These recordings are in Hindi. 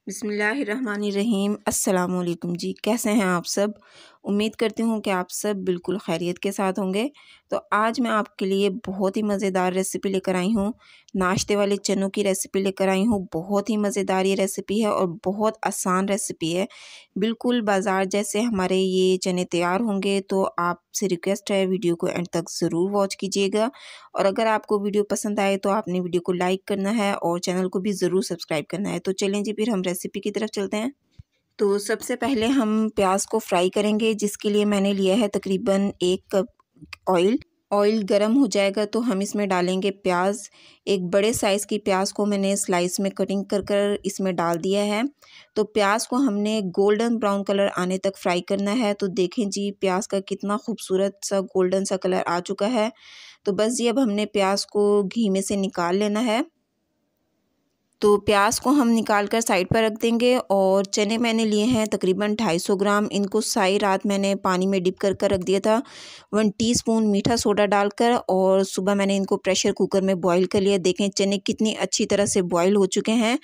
बिस्मिल्लाहिर्रहमानिर्रहीम। अस्सलामुअलैकुम जी, कैसे हैं आप सब। उम्मीद करती हूँ कि आप सब बिल्कुल खैरियत के साथ होंगे। तो आज मैं आपके लिए बहुत ही मज़ेदार रेसिपी लेकर आई हूँ। नाश्ते वाले चनों की रेसिपी लेकर आई हूँ। बहुत ही मज़ेदार ये रेसिपी है और बहुत आसान रेसिपी है। बिल्कुल बाज़ार जैसे हमारे ये चने तैयार होंगे। तो आपसे रिक्वेस्ट है, वीडियो को एंड तक ज़रूर वॉच कीजिएगा। और अगर आपको वीडियो पसंद आए तो आपने वीडियो को लाइक करना है और चैनल को भी ज़रूर सब्सक्राइब करना है। तो चलें जी, फिर हम रेसिपी की तरफ चलते हैं। तो सबसे पहले हम प्याज को फ्राई करेंगे, जिसके लिए मैंने लिया है तकरीबन 1 कप ऑयल। ऑयल गरम हो जाएगा तो हम इसमें डालेंगे प्याज। एक बड़े साइज़ की प्याज को मैंने स्लाइस में कटिंग कर कर इसमें डाल दिया है। तो प्याज को हमने गोल्डन ब्राउन कलर आने तक फ्राई करना है। तो देखें जी, प्याज का कितना खूबसूरत सा गोल्डन सा कलर आ चुका है। तो बस जी, अब हमने प्याज को घी में से निकाल लेना है। तो प्याज को हम निकाल कर साइड पर रख देंगे। और चने मैंने लिए हैं तकरीबन 250 ग्राम। इनको सारी रात मैंने पानी में डिप कर कर रख दिया था 1 टीस्पून मीठा सोडा डालकर। और सुबह मैंने इनको प्रेशर कुकर में बॉईल कर लिया। देखें चने कितनी अच्छी तरह से बॉईल हो चुके हैं।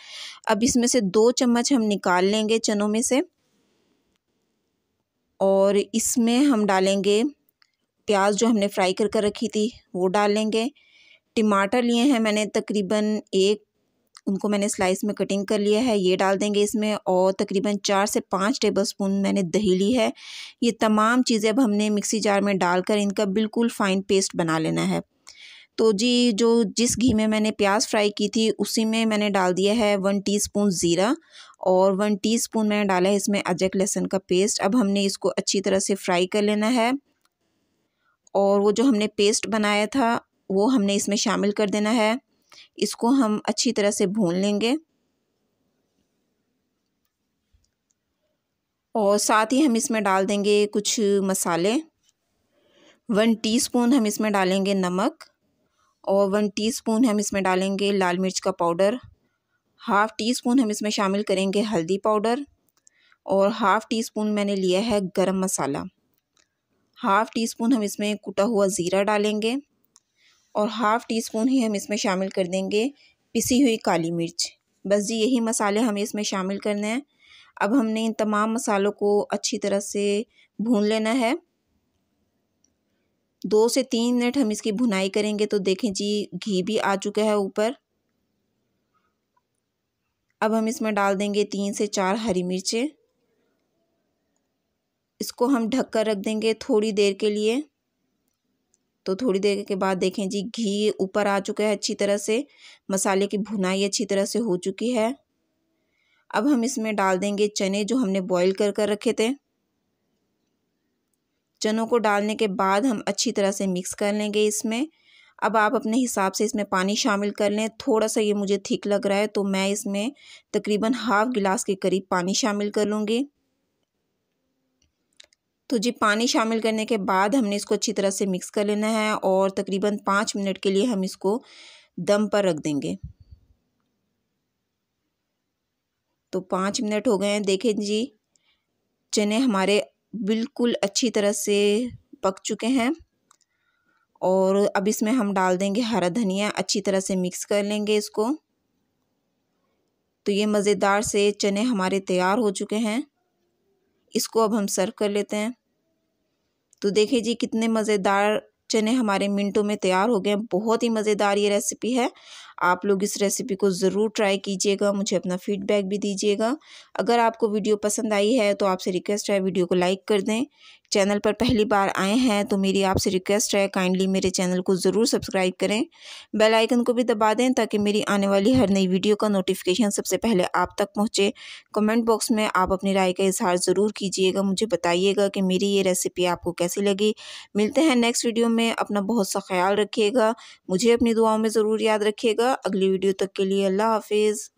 अब इसमें से 2 चम्मच हम निकाल लेंगे चनों में से। और इसमें हम डालेंगे प्याज जो हमने फ्राई कर कर रखी थी वो डाल लेंगे। टमाटर लिए हैं मैंने तकरीबन 1, उनको मैंने स्लाइस में कटिंग कर लिया है, ये डाल देंगे इसमें। और तकरीबन 4 से 5 टेबलस्पून मैंने दही ली है। ये तमाम चीज़ें अब हमने मिक्सी जार में डालकर इनका बिल्कुल फ़ाइन पेस्ट बना लेना है। तो जी, जिस घी में मैंने प्याज फ्राई की थी उसी में मैंने डाल दिया है 1 टीस्पून ज़ीरा। और 1 टीस्पून मैंने डाला है इसमें अदरक लहसुन का पेस्ट। अब हमने इसको अच्छी तरह से फ्राई कर लेना है। और वो जो हमने पेस्ट बनाया था वो हमने इसमें शामिल कर देना है। इसको हम अच्छी तरह से भून लेंगे। और साथ ही हम इसमें डाल देंगे कुछ मसाले। 1 टीस्पून हम इसमें डालेंगे नमक। और 1 टीस्पून हम इसमें डालेंगे लाल मिर्च का पाउडर। हाफ़ टीस्पून हम इसमें शामिल करेंगे हल्दी पाउडर। और हाफ़ टीस्पून मैंने लिया है गरम मसाला। हाफ़ टीस्पून हम इसमें कुटा हुआ ज़ीरा डालेंगे। और हाफ़ टीस्पून ही हम इसमें शामिल कर देंगे पिसी हुई काली मिर्च। बस जी, यही मसाले हमें इसमें शामिल करने हैं। अब हमने इन तमाम मसालों को अच्छी तरह से भून लेना है। 2 से 3 मिनट हम इसकी भुनाई करेंगे। तो देखें जी, घी भी आ चुका है ऊपर। अब हम इसमें डाल देंगे 3 से 4 हरी मिर्चें। इसको हम ढक कर रख देंगे थोड़ी देर के लिए। तो थोड़ी देर के बाद देखें जी, घी ऊपर आ चुका है अच्छी तरह से। मसाले की भुनाई अच्छी तरह से हो चुकी है। अब हम इसमें डाल देंगे चने जो हमने बॉईल कर कर रखे थे। चनों को डालने के बाद हम अच्छी तरह से मिक्स कर लेंगे इसमें। अब आप अपने हिसाब से इसमें पानी शामिल कर लें। थोड़ा सा ये मुझे थिक लग रहा है तो मैं इसमें तकरीबन हाफ़ गिलास के करीब पानी शामिल कर लूँगी। तो जी, पानी शामिल करने के बाद हमने इसको अच्छी तरह से मिक्स कर लेना है। और तकरीबन 5 मिनट के लिए हम इसको दम पर रख देंगे। तो 5 मिनट हो गए हैं। देखें जी, चने हमारे बिल्कुल अच्छी तरह से पक चुके हैं। और अब इसमें हम डाल देंगे हरा धनिया। अच्छी तरह से मिक्स कर लेंगे इसको। तो ये मज़ेदार से चने हमारे तैयार हो चुके हैं। इसको अब हम सर्व कर लेते हैं। तो देखिए जी, कितने मज़ेदार चने हमारे मिनटों में तैयार हो गए। बहुत ही मज़ेदार ये रेसिपी है। आप लोग इस रेसिपी को ज़रूर ट्राई कीजिएगा। मुझे अपना फ़ीडबैक भी दीजिएगा। अगर आपको वीडियो पसंद आई है तो आपसे रिक्वेस्ट है, वीडियो को लाइक कर दें। चैनल पर पहली बार आए हैं तो मेरी आपसे रिक्वेस्ट है, काइंडली मेरे चैनल को ज़रूर सब्सक्राइब करें। बेल आइकन को भी दबा दें ताकि मेरी आने वाली हर नई वीडियो का नोटिफिकेशन सबसे पहले आप तक पहुँचे। कमेंट बॉक्स में आप अपनी राय का इज़हार ज़रूर कीजिएगा। मुझे बताइएगा कि मेरी ये रेसिपी आपको कैसी लगी। मिलते हैं नेक्स्ट वीडियो में। अपना बहुत सा ख्याल रखिएगा। मुझे अपनी दुआओं में ज़रूर याद रखिएगा। अगली वीडियो तक के लिए अल्लाह हाफ़िज़।